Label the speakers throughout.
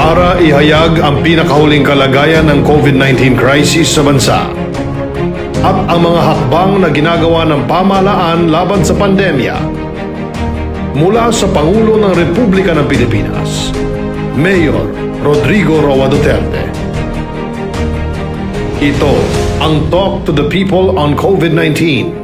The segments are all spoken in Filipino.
Speaker 1: para ihayag ang pinakahuling kalagayan ng COVID-19 crisis sa bansa at ang mga hakbang na ginagawa ng pamahalaan laban sa pandemya. Mula sa Pangulo ng Republika ng Pilipinas, Mayor Rodrigo Roa Duterte. Ito ang Talk to the People on COVID-19.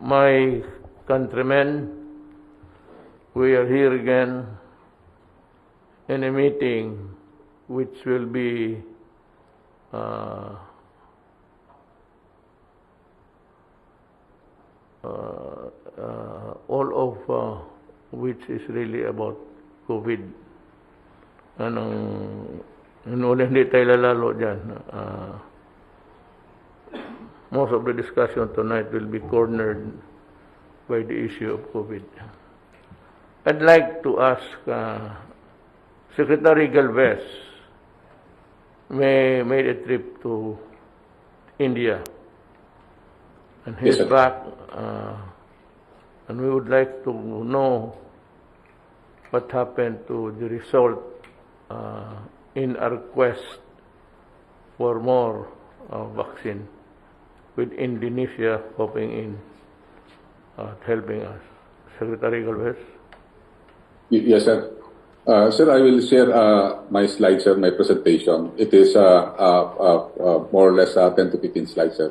Speaker 2: My countrymen, we are here again in a meeting which will be all of which is really about COVID. Hindi tayo lalalo dyan. Most of the discussion tonight will be cornered by the issue of COVID. I'd like to ask Secretary Galvez made a trip to India, and he's
Speaker 3: Yes, sir.
Speaker 2: back, and we would like to know what happened to the result in our quest for more vaccine, with Indonesia popping in helping us. Secretary Galvez.
Speaker 3: Yes, sir. Sir, I will share my slides, sir, my presentation. It is more or less 10 to 15 slides, sir.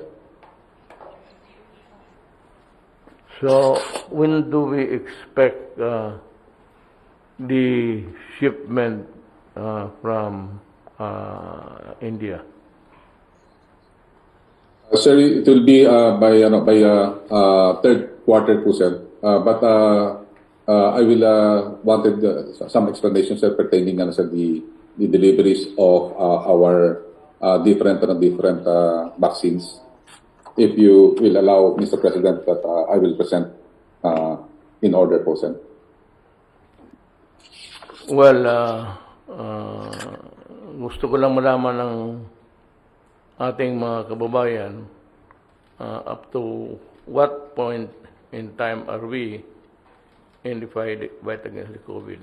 Speaker 2: So, when do we expect the shipment from India?
Speaker 3: Sir, it will be by third quarter po, sir. But I will wanted some explanation, sir, pertaining sir, the deliveries of our different vaccines. If you will allow, Mr. President, that I will present in order po, sir.
Speaker 2: Well, gusto ko lang malaman ng ating mga kababayan up to what point in time are we in the fight against the COVID.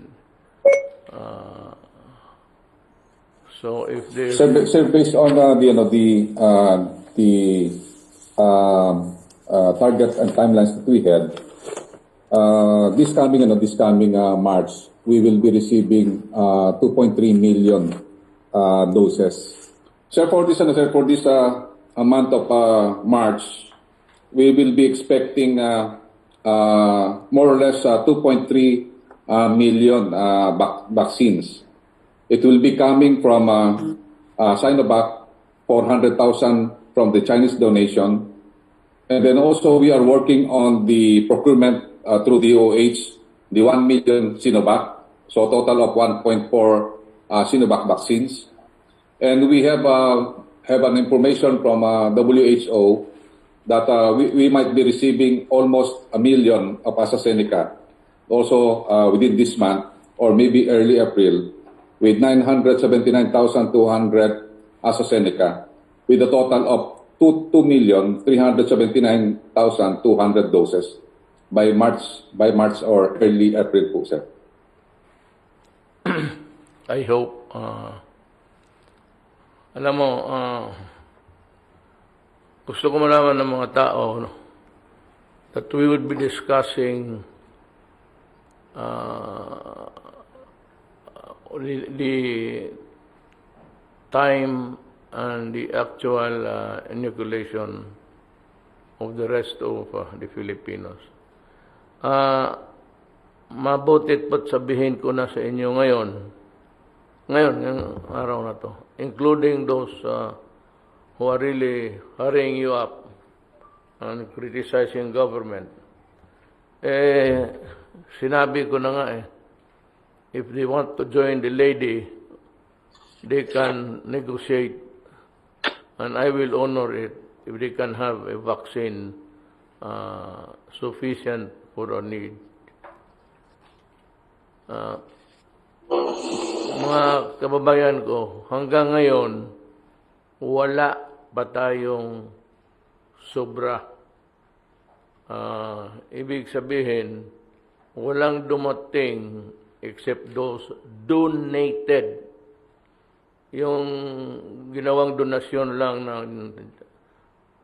Speaker 2: So if there,
Speaker 3: Sir, based on the targets and timelines that we had, this coming March, we will be receiving 2.3 million doses. Sir, for this month of March, we will be expecting more or less 2.3 million vaccines. It will be coming from Sinovac, 400,000 from the Chinese donation. And then also we are working on the procurement through the OH, the 1 million Sinovac, so a total of 1.4 Sinovac vaccines. And we have an information from WHO that we might be receiving almost 1 million of AstraZeneca also within this month or maybe early April, with 979,200 AstraZeneca, with a total of 2,379,200 doses by March or early April po, sir.
Speaker 2: I hope, alam mo, gusto ko malaman ng mga tao that we would be discussing the time and the actual inoculation of the rest of the Filipinos. Mabutit po't sabihin ko na sa inyo ngayon, ngayong araw na to, including those who are really hurrying you up and criticizing government. Sinabi ko na nga if they want to join the lady, they can negotiate and I will honor it if they can have a vaccine sufficient for our need. Mga kababayan ko, hanggang ngayon, wala pa tayong sobra. Ibig sabihin, walang dumating except those donated. Yung ginawang donasyon lang ng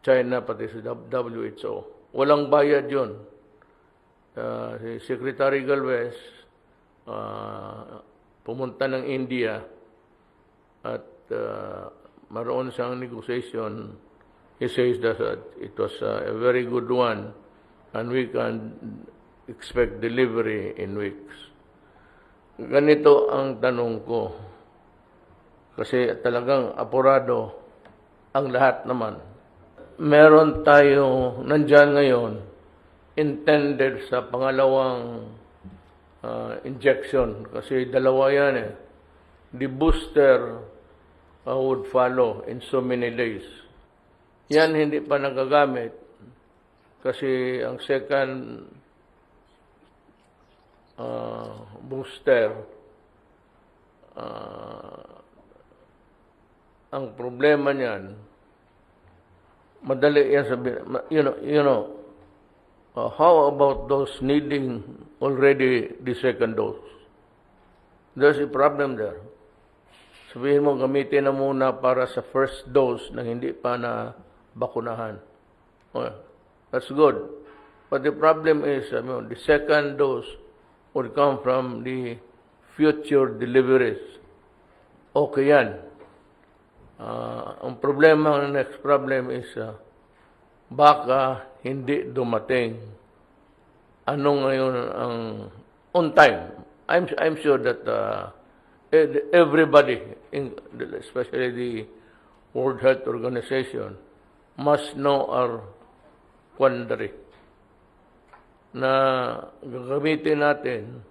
Speaker 2: China pati sa WHO. Walang bayad yun. Si Secretary Galvez pumunta ng India at maroon siyang negotiation. He says that it was a very good one and we can expect delivery in weeks. Ganito ang tanong ko. Kasi talagang apurado ang lahat naman. Meron tayo nandyan ngayon intended sa pangalawang injection. Kasi dalawa yan The booster would follow in so many days. Yan hindi pa nagagamit kasi ang second booster ang problema niyan, madali yan sabihin. How about those needing already the second dose? There's a problem there. Sabihin mo, gamitin na muna para sa first dose na hindi pa na bakunahan. Well, that's good. But the problem is, the second dose would come from the future deliveries. Okay yan. Ang problema, ang next problem is baka hindi dumating. Ano ngayon ang on time? I'm sure that everybody, especially the World Health Organization, must know our quandary na gagamitin natin.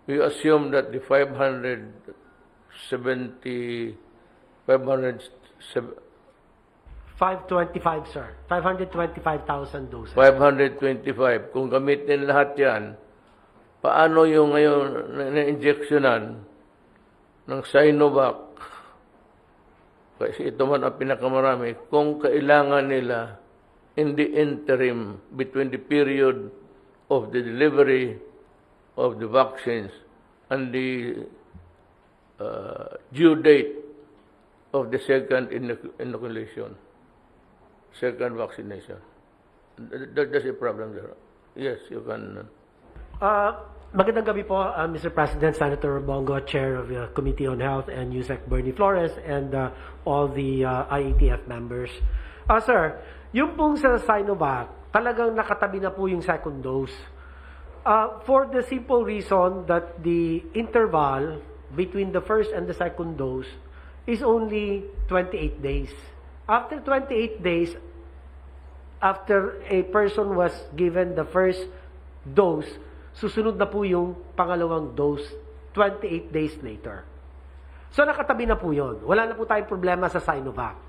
Speaker 2: We assume that the
Speaker 4: 525, sir. 525,000 doses.
Speaker 2: 525. Kung gamitin lahat yan, paano yung ngayon na-injectionan ng Sinovac? Kasi ito man ang pinakamarami. Kung kailangan nila in the interim between the period of the delivery of the vaccines and the due date of the second inoculation, second vaccination. There's a problem there. Yes, you can.
Speaker 4: Magandang gabi po, Mr. President, Senator Bongo, Chair of the Committee on Health, and Yusek Bernie Flores, and all the IATF members. Sir, yung pong sa Sinovac, talagang nakatabi na po yung second dose. For the simple reason that the interval between the first and the second dose is only 28 days. After 28 days, after a person was given the first dose, susunod na po yung pangalawang dose 28 days later. So nakatabi na po yun. Wala na po tayong problema sa Sinovac.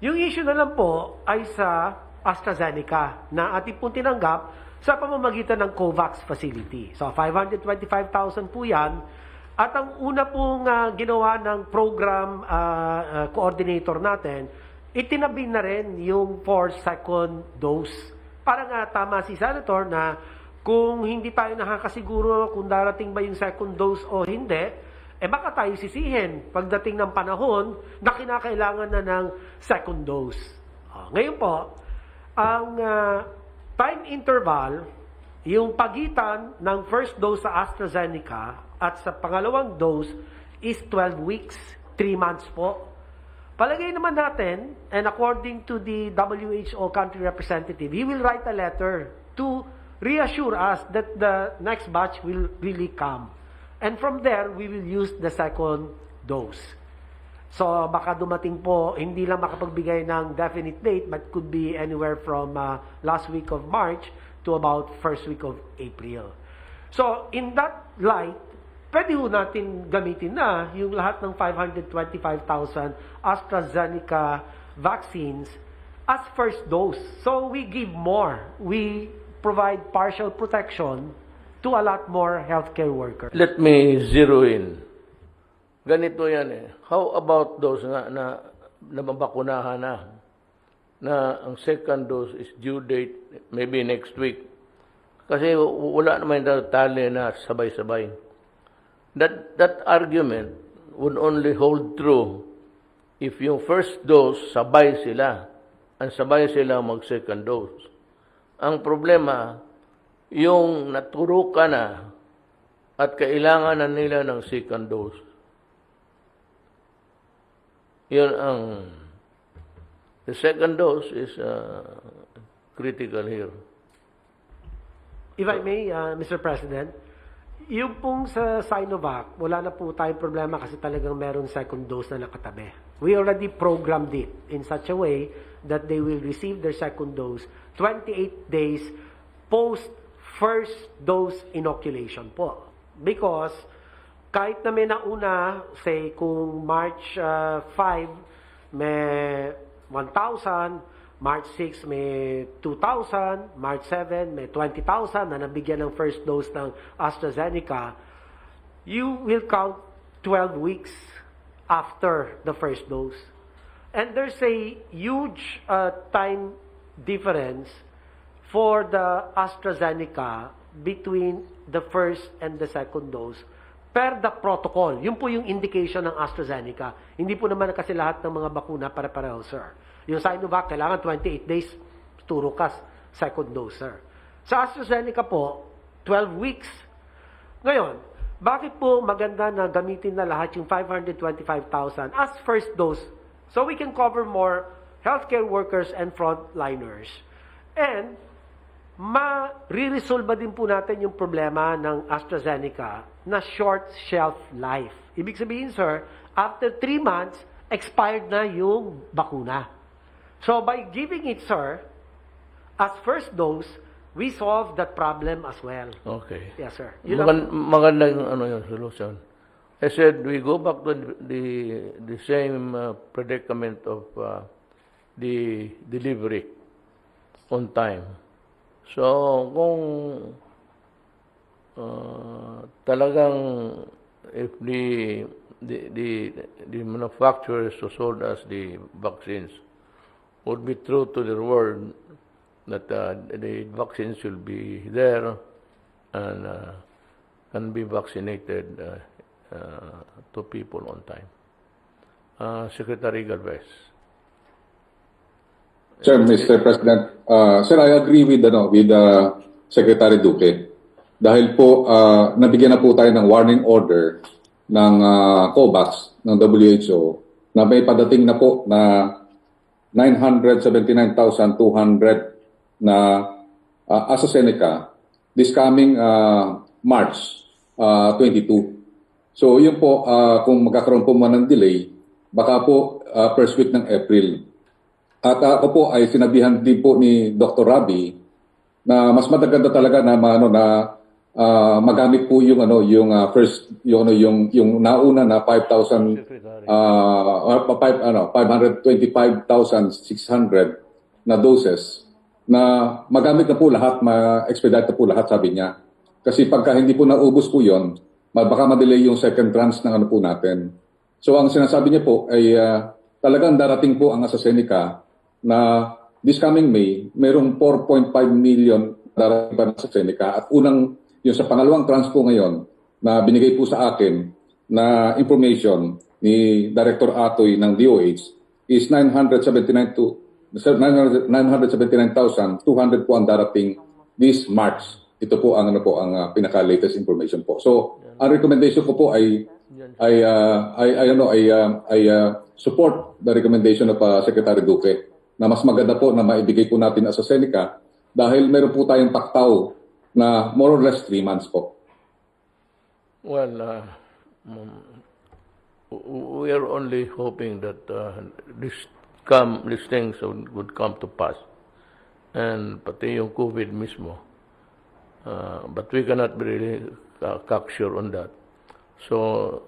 Speaker 4: Yung issue na lang po ay sa AstraZeneca na ating pong tinanggap sa pamamagitan ng COVAX facility. So 525,000 po yan. At ang una pong ginawa ng program coordinator natin, itinabi na rin yung for second dose. Para nga tama si Senator na kung hindi tayo nakakasiguro kung darating ba yung second dose o hindi, baka tayo sisihin pagdating ng panahon na kinakailangan na ng second dose. Ngayon po, ang time interval, yung pagitan ng first dose sa AstraZeneca at sa pangalawang dose is 12 weeks, 3 months po. Palagay naman natin, and according to the WHO country representative, he will write a letter to reassure us that the next batch will really come. And from there, we will use the second dose. So baka dumating po, hindi lang makapagbigay ng definite date, but could be anywhere from last week of March to about first week of April. So in that light, pwede ho natin gamitin na yung lahat ng 525,000 AstraZeneca vaccines as first dose. So we give more. We provide partial protection to a lot more healthcare workers.
Speaker 2: Let me zero in. Ganito yan eh. How about those na mabakunahan na ang second dose is due date maybe next week? Kasi wala naman tali na sabay-sabay. That argument would only hold true if yung first dose sabay sila ang sabay sila mag-second dose. Ang problema, yung naturo ka na at kailangan na nila ng second dose. Yun ang the second dose is critical here.
Speaker 4: If I may, Mr. President, yung pong sa Sinovac, wala na po tayong problema kasi talagang meron second dose na nakatabi. We already programmed it in such a way that they will receive their second dose 28 days post first dose inoculation po. Because kahit na may nauna, say kung March 5 may 1,000, March 6 may 2,000, March 7 may 20,000 na nabigyan ng first dose ng AstraZeneca, you will count 12 weeks after the first dose. And there's a huge time difference for the AstraZeneca between the first and the second dose per the protocol. Yun po yung indication ng AstraZeneca. Hindi po naman kasi lahat ng mga bakuna pare-pareho, sir. Yung Sinovac, kailangan 28 days turo ka, second dose, sir. Sa AstraZeneca po, 12 weeks. Ngayon, bakit po maganda na gamitin na lahat yung 525,000 as first dose so we can cover more healthcare workers and frontliners? And ma-resolve din po natin yung problema ng AstraZeneca na short shelf life. Ibig sabihin, sir, after 3 months, expired na yung bakuna. So by giving it, sir, as first dose, we solve that problem as well.
Speaker 2: Okay.
Speaker 4: Yes, sir. Yun lang.
Speaker 2: Magandang yung solution. I said we go back to the same predicament of the delivery on time. So kung talagang if the manufacturers who sold us the vaccines would be true to their word that the vaccines will be there and can be vaccinated to people on time. Secretary Galvez.
Speaker 3: Sir, Mr. President, sir, I agree with Secretary Duque. Dahil po, nabigyan na po tayo ng warning order ng COVAX, ng WHO, na may padating na po na 979,200 na AstraZeneca this coming March 22. So yun po, kung magkakaroon po man ng delay, baka po first week ng April. At ako po ay sinabihan din po ni Dr. Rabi na mas maganda talaga na magamit po yung yung nauna na 525,600 na doses na magamit na po lahat, ma-expedite na po lahat, sabi niya. Kasi pagka hindi po naubos po yon, baka ma-delay yung second tranche ng po natin. So ang sinasabi niya po ay talagang darating po ang AstraZeneca na this coming May, mayroong 4.5 million darating pa ng AstraZeneca at yung sa pangalawang tranche po ngayon na binigay po sa akin na information ni Director Atoy ng DOH is 979,200 po ang darating this March. Ito po ang pinaka-latest information po. So, ang recommendation ko po ay support the recommendation of Secretary Duque na mas maganda po na maibigay po natin as AstraZeneca dahil meron po tayong taktaw na more or less 3 months po.
Speaker 2: Well, we are only hoping that these things would come to pass. And pati yung COVID mismo. But we cannot be really cocksure on that. So,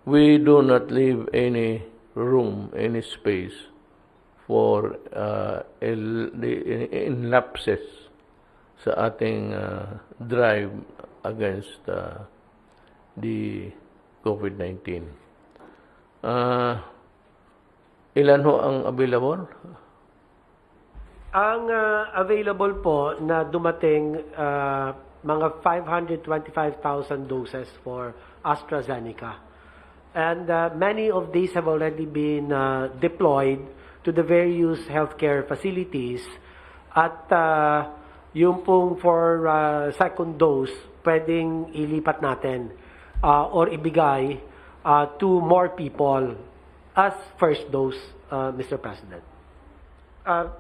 Speaker 2: we do not leave any room, any space for in lapses sa ating drive against the COVID-19. Ilan ho ang available?
Speaker 4: Ang available po na dumating mga 525,000 doses for AstraZeneca. And many of these have already been deployed to the various healthcare facilities. At yung pong for second dose, pwedeng ilipat natin or ibigay to more people as first dose, Mr. President.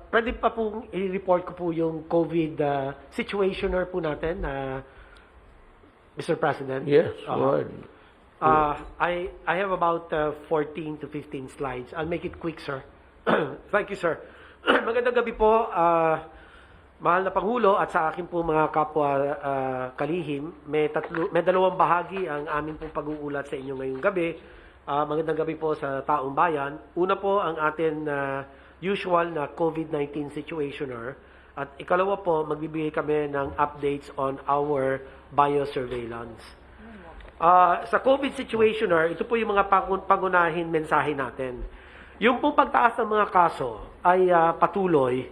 Speaker 4: Pwede pa pong i-report ko po yung COVID situationer po natin, Mr. President?
Speaker 2: Yes, go ahead.
Speaker 4: I have about 14 to 15 slides. I'll make it quick, sir. Thank you, sir. Magandang gabi po, mahal na Pangulo at sa akin po mga kapwa kalihim. May dalawang bahagi ang amin pong pag-uulat sa inyo ngayong gabi. Magandang gabi po sa taong bayan. Una po ang atin usual na COVID-19 situationer. At ikalawa po, magbibigay kami ng updates on our biosurveillance. Sa COVID situationer, ito po yung mga pangunahin mensahe natin. Yung pong pagtaas ng mga kaso ay patuloy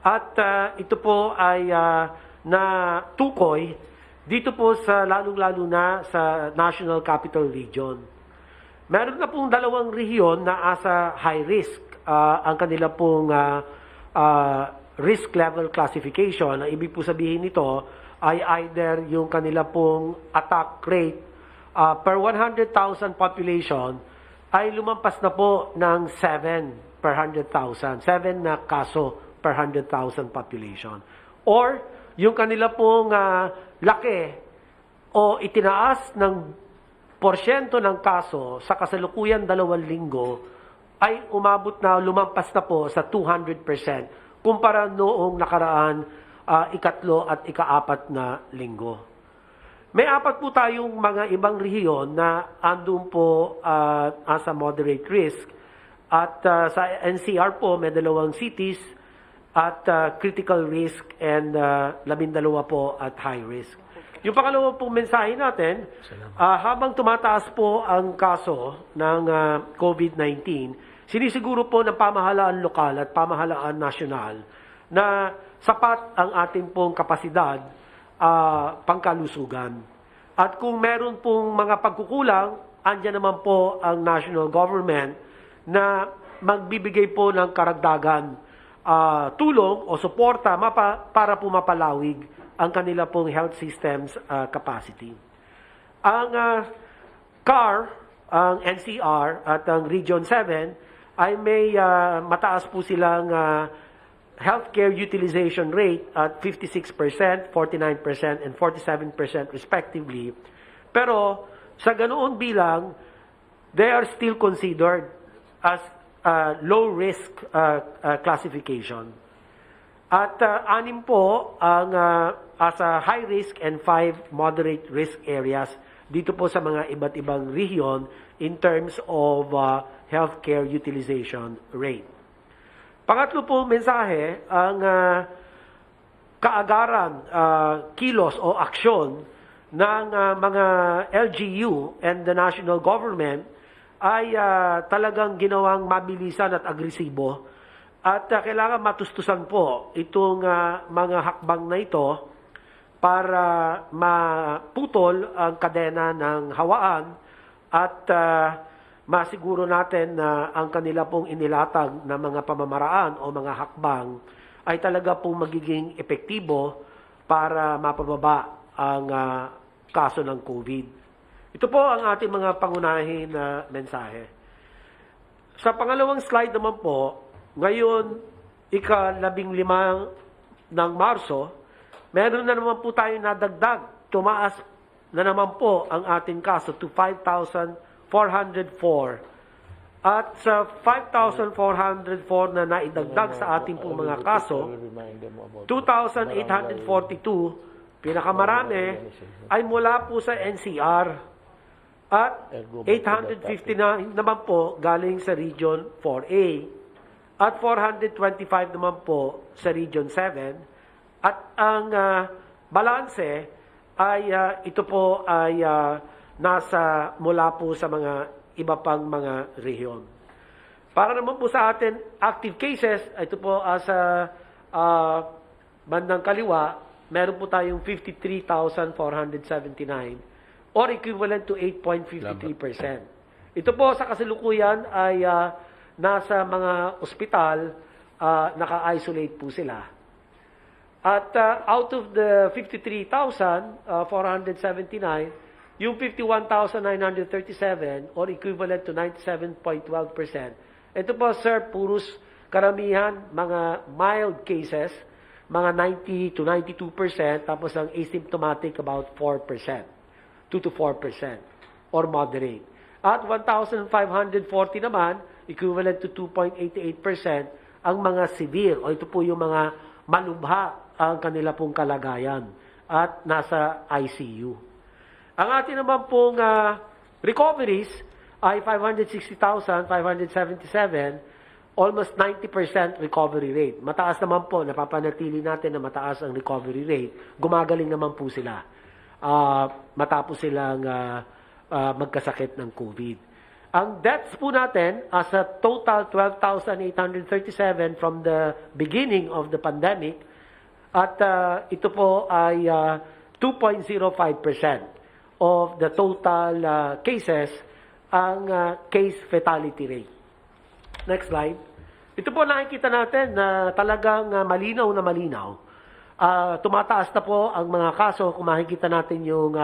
Speaker 4: at ito po ay natukoy dito po sa lalong-lalo na sa National Capital Region. Meron na pong dalawang rehiyon na asa high risk. Ang kanila pong risk level classification. Ang ibig po sabihin nito ay either yung kanila pong attack rate per 100,000 population ay lumampas na po ng 7 per 100,000. 7 na kaso per 100,000 population. Or yung kanila pong laki o itinaas ng porsyento ng kaso sa kasalukuyan 2 linggo ay umabot na, lumampas na po sa 200% kumpara noong nakaraan ikatlo at ikaapat na linggo. May apat po tayong mga ibang rehiyon na andun po as a moderate risk. At sa NCR po, may 2 cities at critical risk and 12 po at high risk. Yung pangalawa pong mensahe natin, habang tumataas po ang kaso ng COVID-19, sinisiguro po ng pamahalaan lokal at pamahalaan nasyonal na sapat ang ating pong kapasidad pangkalusugan. At kung meron pong mga pagkukulang, andyan naman po ang national government na magbibigay po ng karagdagan tulong o suporta para po mapalawig ang kanila pong health systems capacity. Ang CAR, ang NCR at ang Region 7 ay may mataas po silang healthcare utilization rate at 56%, 49%, and 47% respectively. Pero sa ganoon bilang, they are still considered as low risk classification. At 6 po ang as a high risk and 5 moderate risk areas dito po sa mga iba't ibang region in terms of healthcare utilization rate. Pangatlo po mensahe, ang kaagaran, kilos o aksyon ng mga LGU and the national government ay talagang ginawang mabilisan at agresibo. At kailangan matustusan po itong mga hakbang na ito para maputol ang kadena ng hawaan at masiguro natin na ang kanila pong inilatag na mga pamamaraan o mga hakbang ay talaga pong magiging epektibo para mapababa ang kaso ng COVID. Ito po ang ating mga pangunahin na mensahe. Sa pangalawang slide naman po, ngayon, ika-15 ng Marso, meron na naman po tayo nadagdag. Tumaas na naman po ang ating kaso to 5,404. At sa 5,404 na naidagdag sa ating pong mga kaso, 2,842, pinakamarami, ay mula po sa NCR. At 859 naman po galing sa Region 4A. At 425 naman po sa Region 7. At ang balanse ay ito po ay nasa mula po sa mga iba pang mga rehiyon. Para naman po sa atin, active cases, ito po sa bandang kaliwa, meron po tayong 53,479 or equivalent to 8.53%. Ito po sa kasalukuyan ay nasa mga ospital, naka-isolate po sila. At out of the 53,479, yung 51,937 or equivalent to 97.12%. Ito po, sir, puros karamihan, mga mild cases, mga 90 to 92%, tapos ang asymptomatic about 4%. 2 to 4% or moderate. At 1,540 naman, equivalent to 2.88%, ang mga severe, o ito po yung mga malubha ang kanila pong kalagayan at nasa ICU. Ang atin naman pong recoveries ay 560,577, almost 90% recovery rate. Mataas naman po, napapanatili natin na mataas ang recovery rate. Gumagaling naman po sila. Matapos silang magkasakit ng COVID. Ang deaths po natin as a total 12,837 from the beginning of the pandemic at ito po ay 2.05% of the total cases ang case fatality rate. Next slide. Ito po nakikita natin na talagang malinaw na malinaw. Tumataas na po ang mga kaso. Kung makikita natin yung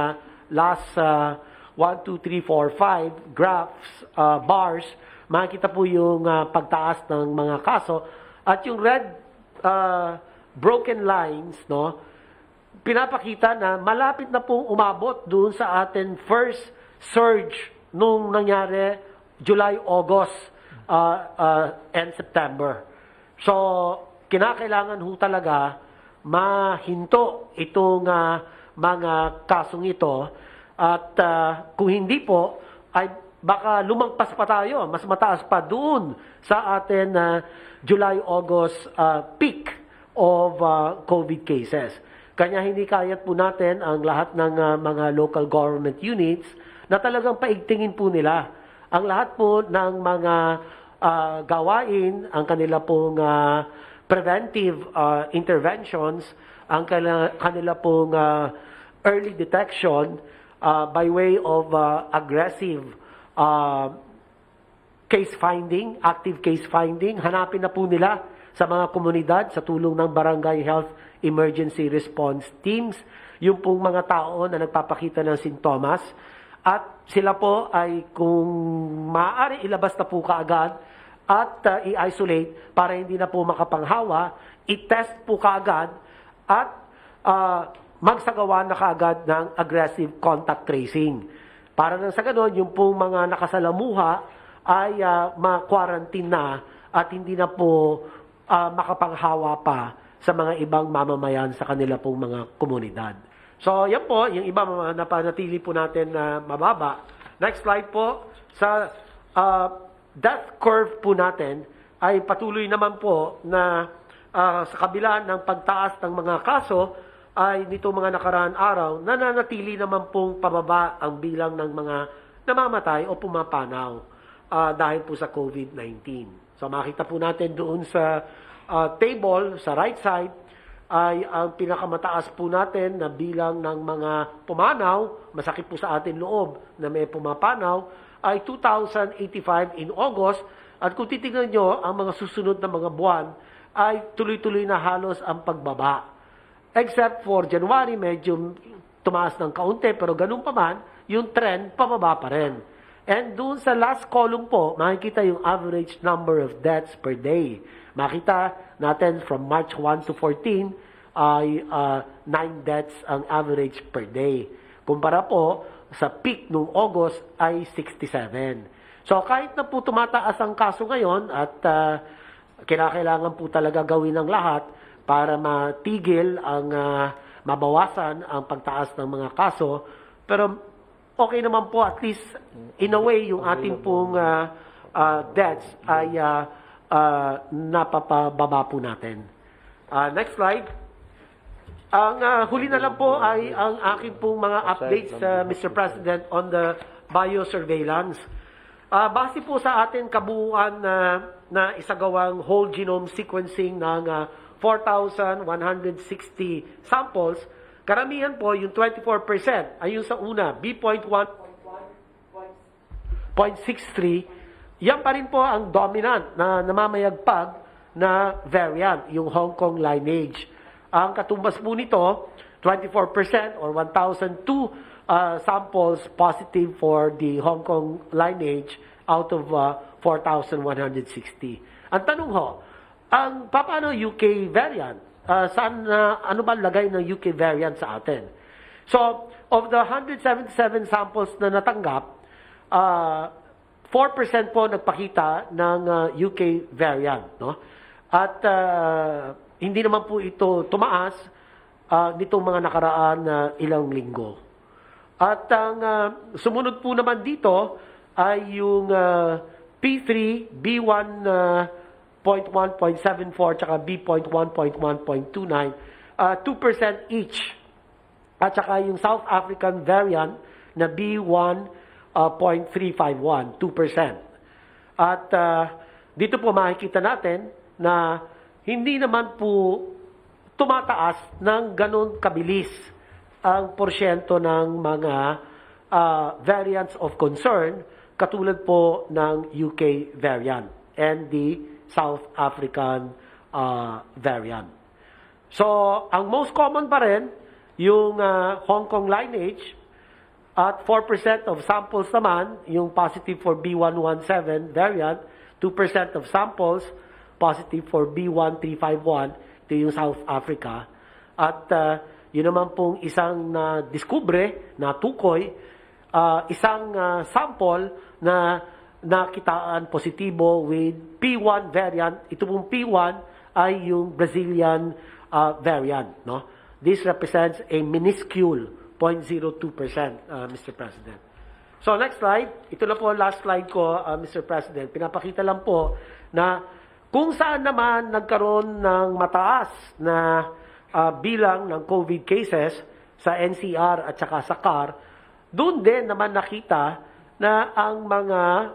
Speaker 4: last 1, 2, 3, 4, 5 graphs, bars, makikita po yung pagtaas ng mga kaso. At yung red broken lines, no, pinapakita na malapit na pong umabot doon sa atin first surge nung nangyari July, August, and September. So, kinakailangan ho talaga mahinto itong mga kasong ito at kung hindi po ay baka lumagpas pa tayo, mas mataas pa doon sa atin July-August peak of COVID cases. Kanya hindi kayat po natin ang lahat ng mga local government units na talagang paigtingin po nila ang lahat po ng mga gawain, ang kanila pong preventive interventions, ang kanila pong early detection by way of aggressive case finding, active case finding. Hanapin na po nila sa mga komunidad sa tulong ng Barangay Health Emergency Response Teams, yung pong mga tao na nagpapakita ng sintomas. At sila po ay kung maaari ilabas na po kaagad at i-isolate para hindi na po makapanghawa, i-test po kaagad at magsagawa na kaagad ng aggressive contact tracing. Para nang sa ganon, yung pong mga nakasalamuha ay ma-quarantine na at hindi na po makapanghawa pa sa mga ibang mamamayan sa kanila pong mga komunidad. So, yan po, yung iba napanatili po natin na mababa. Next slide po. Sa death curve po natin ay patuloy naman po na sa kabila ng pagtaas ng mga kaso ay nito mga nakaraan araw nananatili naman pong pababa ang bilang ng mga namamatay o pumapanaw dahil po sa COVID-19. So makita po natin doon sa table sa right side ay ang pinakamataas po natin na bilang ng mga pumanaw, masakit po sa atin loob na may pumapanaw, ay 2,085 in August. At kung titignan nyo, ang mga susunod na mga buwan ay tuloy-tuloy na halos ang pagbaba. Except for January, medyo tumaas ng kaunti, pero ganun pa man, yung trend, pababa pa rin. And doon sa last column po, makikita yung average number of deaths per day. Makita natin from March 1 to 14 ay 9 deaths ang average per day. Kumpara po sa peak nung August ay 67. So kahit na po tumataas ang kaso ngayon at kinakailangan po talaga gawin ng lahat para matigil ang mabawasan ang pagtaas ng mga kaso, pero okay naman po at least in a way yung ating pong deaths ay napapababa po natin. Next slide. Ang huli na lang po ay ang aking pong mga updates, Mr. President, on the biosurveillance. Base po sa ating kabuuan na isagawang whole genome sequencing ng 4,160 samples, karamihan po yung 24%, ay yung sa una, B.1.63, yan pa rin po ang dominant na namamayagpag na variant, yung Hong Kong lineage. Ang katumbas po nito, 24% or 1,002 samples positive for the Hong Kong lineage out of 4,160. Ang tanong ho, paano UK variant? Ano ba lagay ng UK variant sa atin? So, of the 177 samples na natanggap, 4% po nagpakita ng UK variant, no? At hindi naman po ito tumaas nitong mga nakaraan na ilang linggo. At ang sumunod po naman dito ay yung P3, B1.1.74, tsaka B.1.1.29, 2% each. At tsaka yung South African variant na B1.351, 2%. At dito po makikita natin na hindi naman po tumataas ng ganun kabilis ang porsyento ng mga variants of concern katulad po ng UK variant and the South African variant. So, ang most common pa rin, yung Hong Kong lineage, at 4% of samples naman, yung positive for B117 variant, 2% of samples positive for B1351, ito yung South Africa. At yun naman pong isang na-discover, natukoy, isang sample na nakitaan positibo with P1 variant. Ito pong P1 ay yung Brazilian variant. No? This represents a minuscule 0.02%, Mr. President. So next slide. Ito na po last slide ko, Mr. President. Pinapakita lang po na kung saan naman nagkaroon ng mataas na bilang ng COVID cases sa NCR at saka sa CAR, doon din naman nakita na ang mga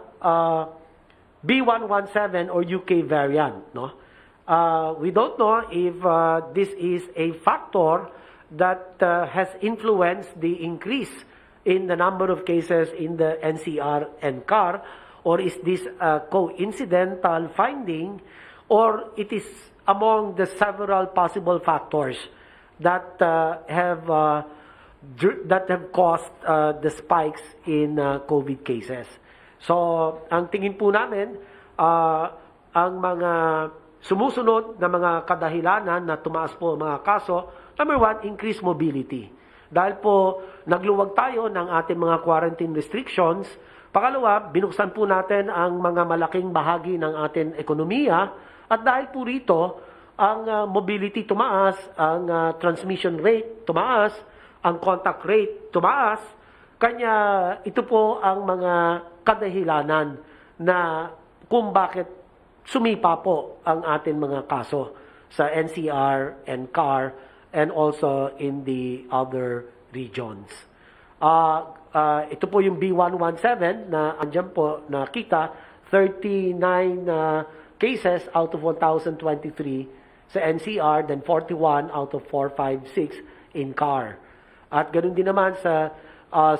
Speaker 4: B117 or UK variant. No? We don't know if this is a factor that has influenced the increase in the number of cases in the NCR and CAR, or is this a coincidental finding, or it is among the several possible factors that have caused the spikes in COVID cases. So, ang tingin po namin, ang mga sumusunod na mga kadahilanan na tumaas po ang mga kaso, number one, increased mobility. Dahil po nagluwag tayo ng ating mga quarantine restrictions. Pangalawa, binuksan po natin ang mga malaking bahagi ng ating ekonomiya. At dahil po rito, ang mobility tumaas, ang transmission rate tumaas, ang contact rate tumaas. Kanya ito po ang mga kadahilanan na kung bakit sumipa po ang ating mga kaso sa NCR and CAR and also in the other regions. Ito po yung B117 na andyan po nakita, 39 cases out of 1,023 sa NCR, then 41 out of 456 in CAR. At ganoon din naman sa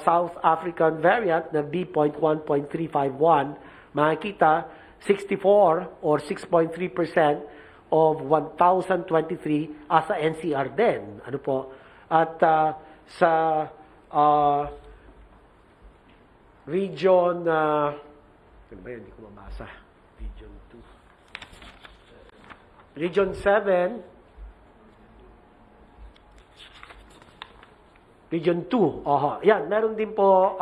Speaker 4: South African variant na B.1.351, makikita 64 or 6.3% of 1,023 sa NCR din. Ano po? At sa Region, ano ba yun? Hindi ko mabasa. Region 2. Region 7, Region 2. Oho. Yan, meron din po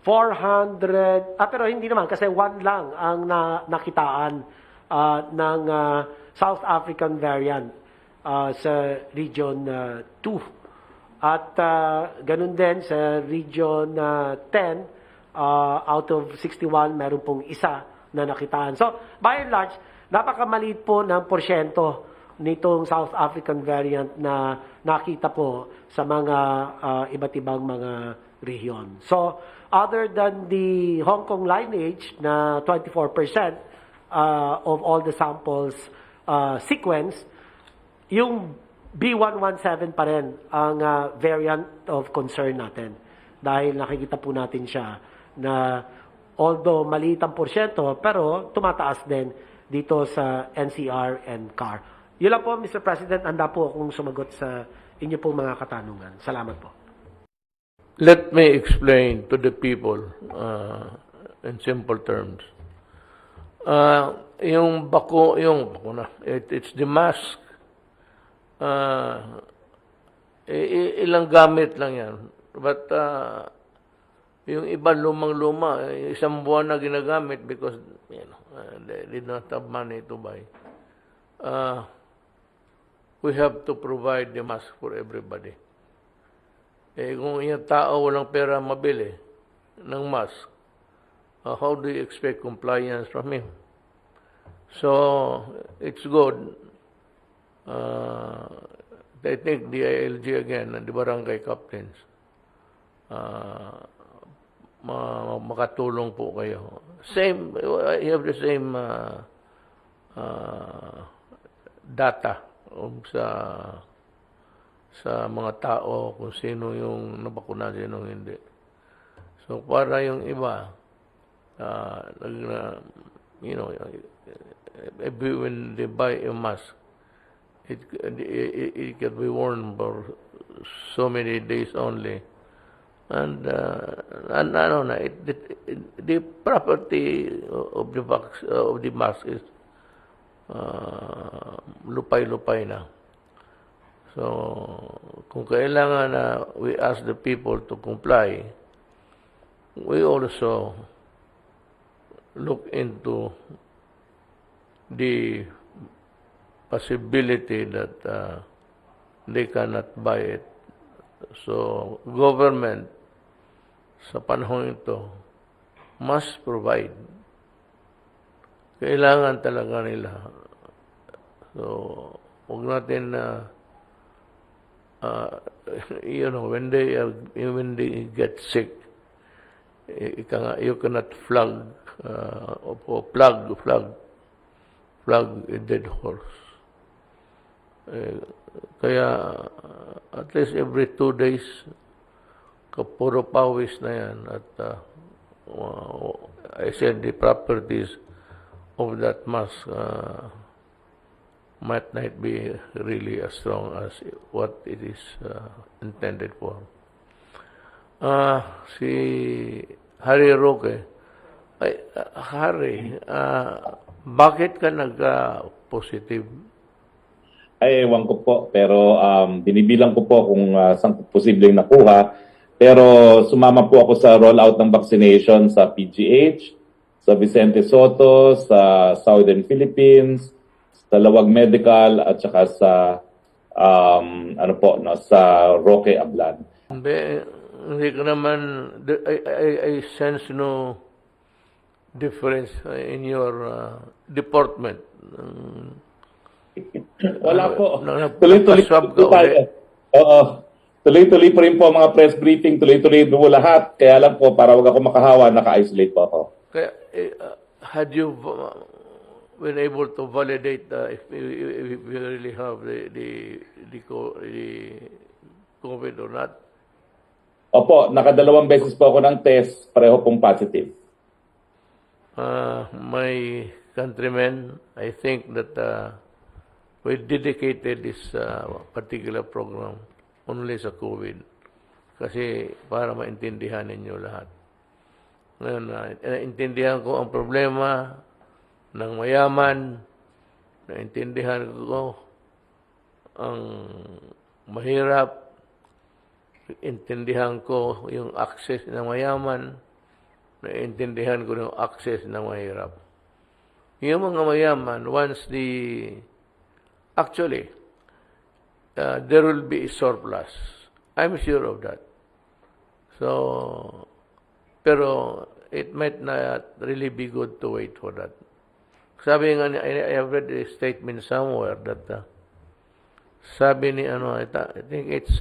Speaker 4: 400, pero hindi naman kasi 1 lang ang nakitaan ng South African variant sa Region 2. At ganun din sa Region 10, out of 61, meron pong isa na nakitaan. So, by and large, napakamaliit po ng porsyento nitong South African variant na nakita po sa mga iba't ibang mga rehiyon. So, other than the Hong Kong lineage na 24% of all the samples sequence, yung B117 pa rin ang variant of concern natin. Dahil nakikita po natin siya na although maliit ang porsyento, pero tumataas din dito sa NCR and CAR. Yun lang po, Mr. President. Handa po akong sumagot sa inyo pong mga katanungan. Salamat po.
Speaker 2: Let me explain to the people in simple terms. Yung bakuna, it's the mask. Ilang gamit lang yan. But yung iba lumang-luma, isang buwan na ginagamit because they did not have money to buy. We have to provide the mask for everybody. Kung yung tao walang pera mabili ng mask, how do you expect compliance from him? So, it's good. I think the ILG again, the barangay captains, makatulong po kayo. Same, you have the same data sa mga tao kung sino yung nabakuna, sino hindi. So, para yung iba, when they buy a mask, it can be worn for so many days only. And the property of the mask is lupay-lupay na. So, kung kailangan na we ask the people to comply, we also look into the possibility that they cannot buy it. So, government sa panahon ito must provide. Kailangan talaga nila. So, huwag natin when they get sick, you cannot flog a dead horse. Kaya at least every 2 days, puro pawis na yan. At I said the properties of that mask might not be really as strong as what it is intended for. Si Harry Roque, Harry, bakit ka nagka-positive?
Speaker 5: Ay, ewan ko po. Pero binibilang ko po kung saan posibleng nakuha. Pero sumama po ako sa rollout ng vaccination sa PGH, sa Vicente Soto, sa Southern Philippines, sa Lawag Medical, at saka sa sa Roque Ablan.
Speaker 2: Hindi ko naman, I sense no difference in your deportment.
Speaker 5: Wala po.
Speaker 2: Tuloy-tuloy
Speaker 5: po tayo. Oo. Tuloy-tuloy po rin po ang mga press briefing. Tuloy-tuloy po lahat. Kaya lang po, para wag ako makahawa, naka-isolate po ako.
Speaker 2: Kaya, had you been able to validate if you really have the COVID or not?
Speaker 5: Opo, nakadalawang beses po ako ng test. Pareho pong positive.
Speaker 2: My countrymen, I think that we dedicated this particular program only sa COVID kasi para maintindihan ninyo lahat. Ngayon, naintindihan ko ang problema ng mayaman, naintindihan ko ang mahirap, intindihan ko yung access ng mayaman, naintindihan ko yung access ng mahirap. Yung mga mayaman, actually, there will be a surplus. I'm sure of that. So, pero it might not really be good to wait for that. Sabi nga, I have read a statement somewhere that sabi ni I think it's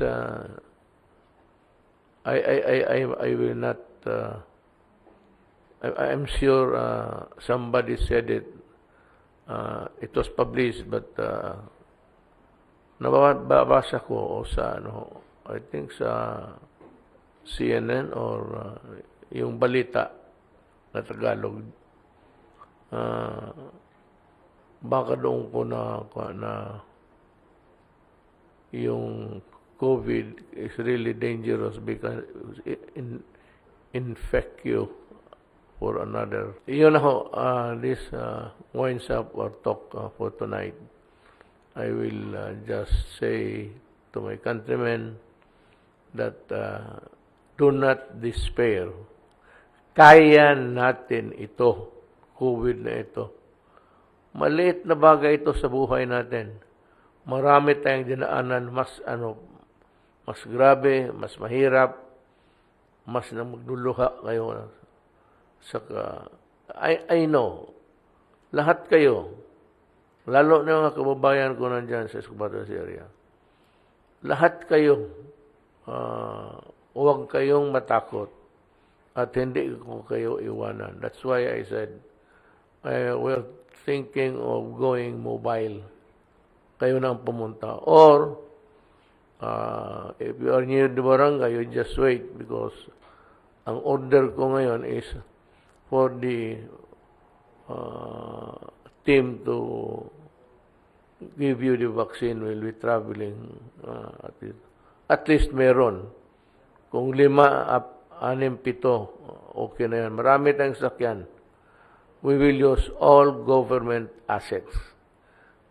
Speaker 2: I will not I'm sure somebody said it. It was published, but nababasa ko o sa I think sa CNN or yung balita na Tagalog. Baka doon ko na yung COVID is really dangerous because it infect you for another. Yun ako, this winds up our talk for tonight. I will just say to my countrymen that do not despair. Kaya natin ito, COVID na ito. Maliit na bagay ito sa buhay natin. Marami tayong dinaanan mas grabe, mas mahirap, mas na magluluha kayo. Saka, I know, lahat kayo, lalo na mga kababayan ko nandyan sa Escobados area, lahat kayo, huwag kayong matakot at hindi ko kayo iwanan. That's why I said, we're thinking of going mobile. Kayo na ang pumunta. Or, if you are near the barangay, you just wait because ang order ko ngayon is for the team to give you the vaccine while we traveling. At least meron. Kung 5, 6, 7, okay na yan. Marami tayong sakyan. We will use all government assets.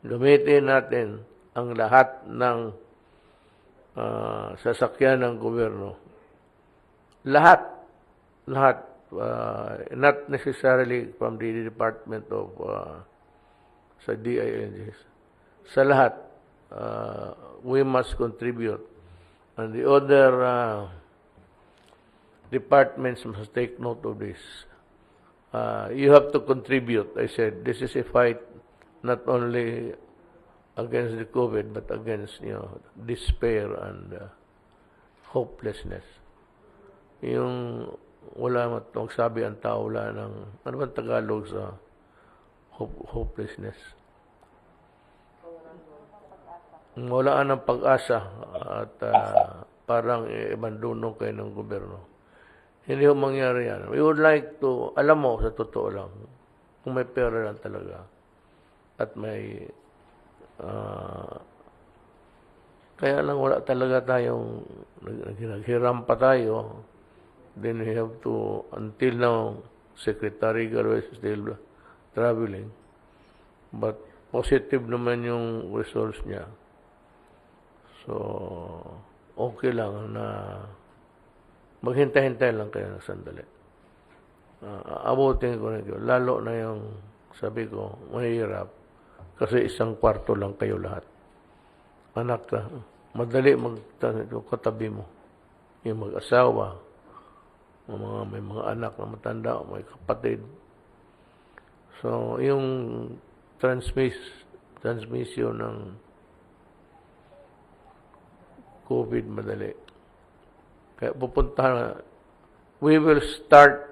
Speaker 2: Gamitin natin ang lahat ng sasakyan ng gobyerno. Lahat. Not necessarily from the Department of sa DILGs. Sa lahat, we must contribute. And the other departments must take note of this. You have to contribute. I said, this is a fight not only against the COVID, but against, despair and hopelessness. Yung wala magsabi ang tao, wala ng, ano bang Tagalog sa hopelessness? Wala ng pag-asa at parang abandono kayo ng gobyerno. Hindi ho mangyari yan. We would like to, alam mo, sa totoo lang, kung may pera lang talaga, at may, kaya lang wala talaga tayong, naghiram pa tayo, then we have to, until now, Secretary Garvez is still traveling, but positive naman yung results niya. So, okay lang na maghintay-hintay lang kayo ng sandali. Abutin ko na kayo. Lalo na yung, sabi ko, mahirap. Kasi 1 kwarto lang kayo lahat. Anak ka, madali katabi mo. Yung mag-asawa, may mga anak na matanda, may kapatid. So, yung transmission ng COVID madali. Kaya pupunta, we will start.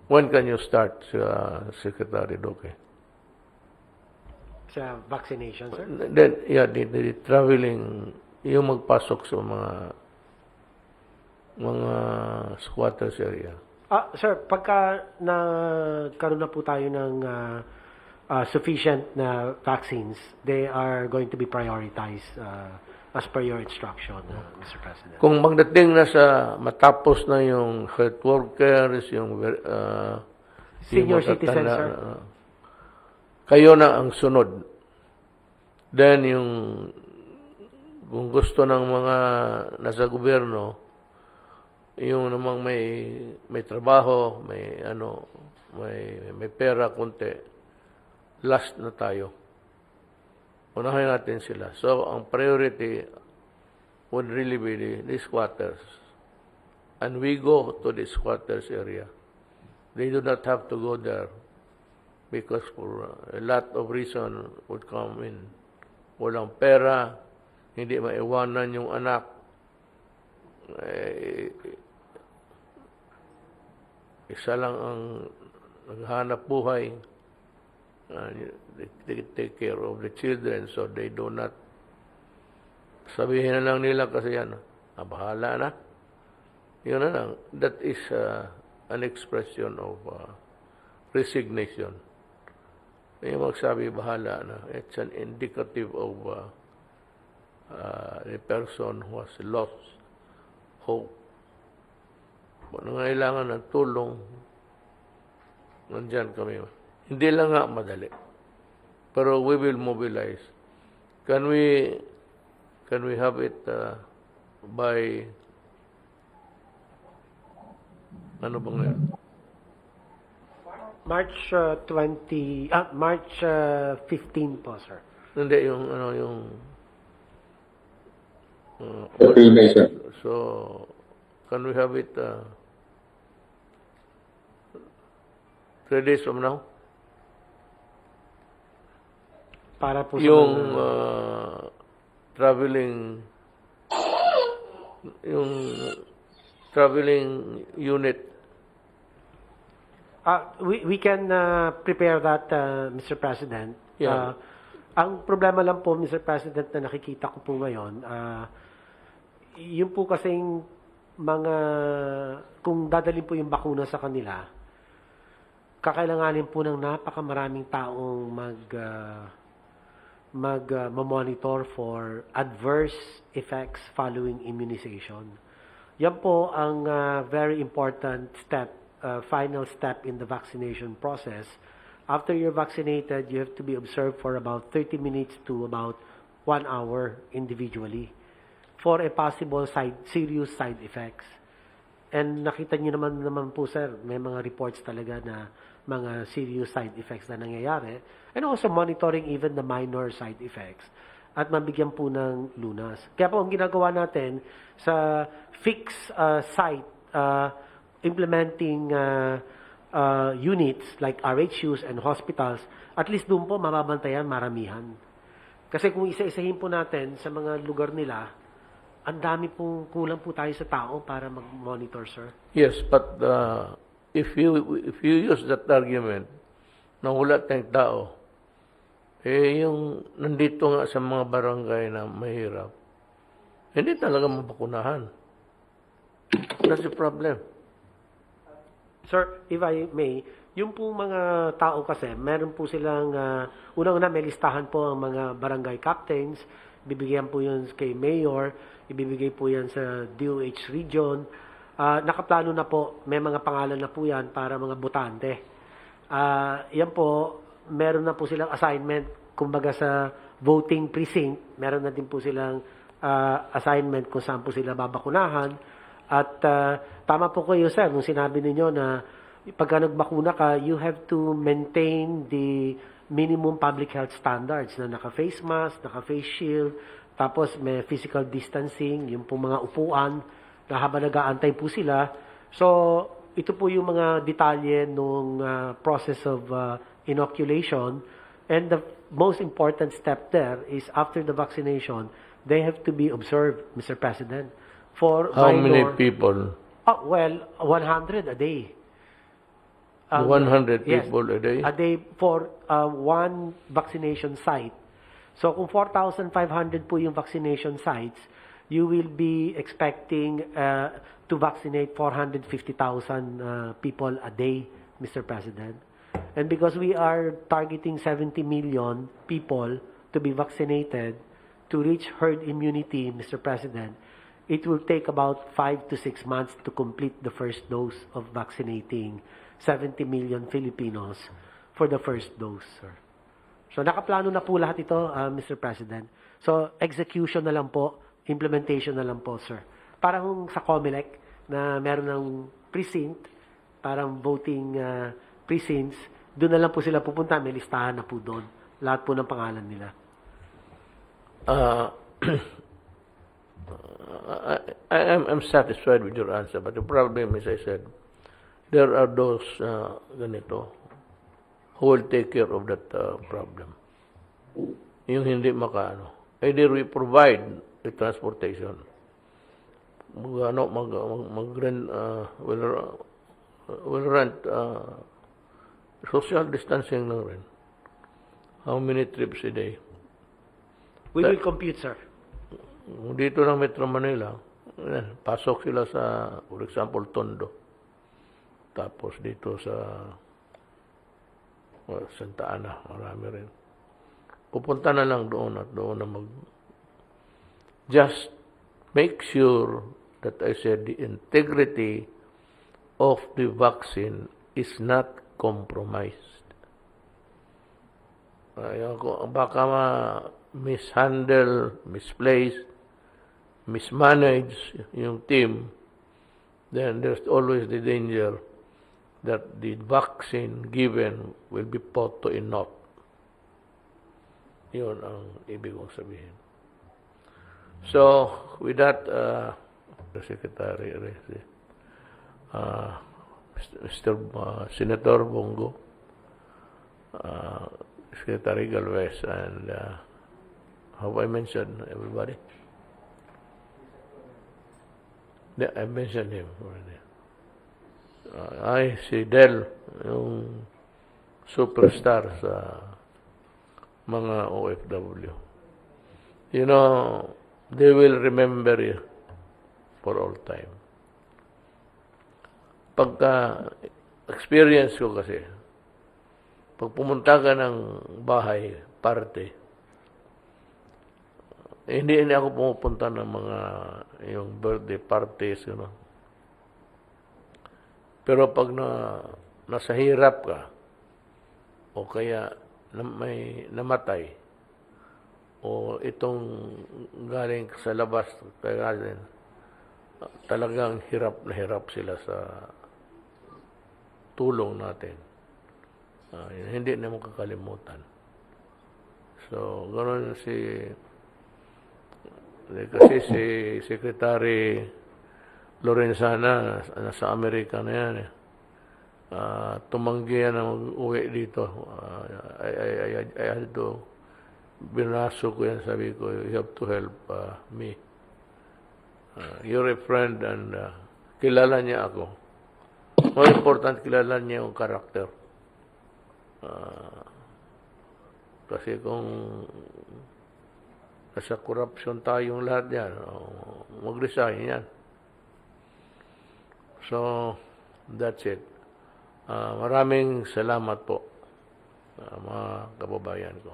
Speaker 2: When can you start, Secretary Duque?
Speaker 4: Sa vaccination, sir?
Speaker 2: Then, yeah, the traveling, yung magpasok sa mga squatters area.
Speaker 4: Sir, pagka nagkaroon na po tayo ng sufficient na vaccines, they are going to be prioritized as per your instruction, Mr. President.
Speaker 2: Kung magdating na sa matapos na yung health workers, yung
Speaker 4: Senior
Speaker 2: yung
Speaker 4: citizen,
Speaker 2: matatanda,
Speaker 4: sir.
Speaker 2: Kayo na ang sunod. Then yung kung gusto ng mga nasa gobyerno, yung namang may trabaho, may pera konti, last na tayo. Unahin natin sila. So ang priority would really be these quarters. And we go to this quarters area. They do not have to go there because for a lot of reason would come in. Walang pera, hindi maiwanan yung anak. Isa lang ang naghanap buhay. They take care of the children so they do not sabihin na lang nila kasi yan, bahala na. Yun na lang. That is an expression of resignation. Yung magsabi, bahala na. It's an indicative of the person who has lost hope. Kung nangailangan ng tulong, nandyan kami. Hindi lang nga madali. Pero we will mobilize. Can we have it by ano bang yun?
Speaker 4: March 15 po, sir.
Speaker 2: Hindi yung
Speaker 3: April, May, sir.
Speaker 2: So can we have it 3 days from now?
Speaker 4: Para po sa
Speaker 2: Yung
Speaker 4: mga-
Speaker 2: traveling unit.
Speaker 4: We can prepare that, Mr. President.
Speaker 2: Yeah.
Speaker 4: Ang problema lang po, Mr. President, na nakikita ko po ngayon, yung po kasing kung dadalhin po yung bakuna sa kanila, kakailanganin po ng napakamaraming taong mag-monitor for adverse effects following immunization. Yan po ang very important step, final step in the vaccination process. After you're vaccinated, you have to be observed for about 30 minutes to about 1 hour individually for a possible serious side effects. And nakita niyo naman po, sir, may mga reports talaga na mga serious side effects na nangyayari. And also monitoring even the minor side effects at mabigyan po ng lunas. Kaya po ang ginagawa natin sa fixed site implementing units like RHUs and hospitals, at least doon po mababantayan maramihan. Kasi kung isa-isahin po natin sa mga lugar nila, ang dami pong kulang po tayo sa tao para mag-monitor, sir.
Speaker 2: Yes, but if you use that argument na wala tayong tao, yung nandito nga sa mga barangay na mahirap, hindi talaga mabakunahan. That's the problem.
Speaker 4: Sir, if I may, yung po mga tao kasi, meron po silang, unang-una may listahan po ang mga barangay captains, bibigyan po yun kay mayor, ibibigay po yan sa DOH region. Nakaplano na po, may mga pangalan na po yan para mga botante. Yan po, meron na po silang assignment, kumbaga sa voting precinct, meron na din po silang assignment kung saan po sila babakunahan. At tama po kayo, sir, nung sinabi ninyo na pagka nagbakuna ka, you have to maintain the minimum public health standards na naka-face mask, naka-face shield, tapos may physical distancing, yung po mga upuan na habang nag-aantay po sila. So, ito po yung mga detalye nung process of inoculation. And the most important step there is after the vaccination, they have to be observed, Mr. President. For
Speaker 2: How many
Speaker 4: minor-
Speaker 2: people?
Speaker 4: Well, 100 a day.
Speaker 2: 100
Speaker 4: yes,
Speaker 2: people a day?
Speaker 4: A day for one vaccination site. So kung 4,500 po yung vaccination sites, you will be expecting to vaccinate 450,000 people a day, Mr. President. And because we are targeting 70 million people to be vaccinated, to reach herd immunity, Mr. President, it will take about 5 to 6 months to complete the first dose of vaccinating 70 million Filipinos for the first dose, sir. So nakaplano na po lahat ito, Mr. President. So execution na lang po, implementation na lang po, sir. Parang sa COMELEC na meron ng precinct, parang voting precincts, doon na lang po sila pupunta, may listahan na po doon. Lahat po ng pangalan nila.
Speaker 2: I'm satisfied with your answer, but the problem is, I said, there are those ganito who will take care of that problem. Yung hindi makaano. Either we provide the transportation, will rent social distancing lang rin. How many trips a day?
Speaker 4: We will compute, sir.
Speaker 2: Dito ng Metro Manila, pasok sila sa, for example, Tondo. Tapos dito sa Santa Ana, marami rin. Pupunta na lang doon at doon na just make sure that I said the integrity of the vaccine is not compromised. Baka mishandle, misplace, mismanage yung team, then there's always the danger that the vaccine given will be put to a naught. Yun ang ibig kong sabihin. So, with that, the Secretary, Mr. Senator Bongo, Secretary Galvez, and have I mentioned everybody? Yeah, I mentioned him already. Si Del, yung superstar sa mga OFW. You know, they will remember you for all time. Pagka experience ko kasi, pag pumunta ka ng bahay, party, hindi ako pumupunta ng mga yung birthday parties, you know. Pero pag nasa hirap ka, o kaya may namatay, o itong galing sa labas, kaya din, talagang hirap na hirap sila sa tulong natin. Hindi na makakalimutan. So, ganoon kasi si Secretary Lorenzana, nasa Amerika na yan eh. Tumanggi yan na mag-uwi dito. I had to, binaso ko yan, sabi ko, you have to help me. You're a friend and kilala niya ako. More important, kilala niya yung karakter. Kasi kung nasa corruption tayong lahat yan, mag-resign yan. So, that's it. Maraming salamat po, mga kababayan ko.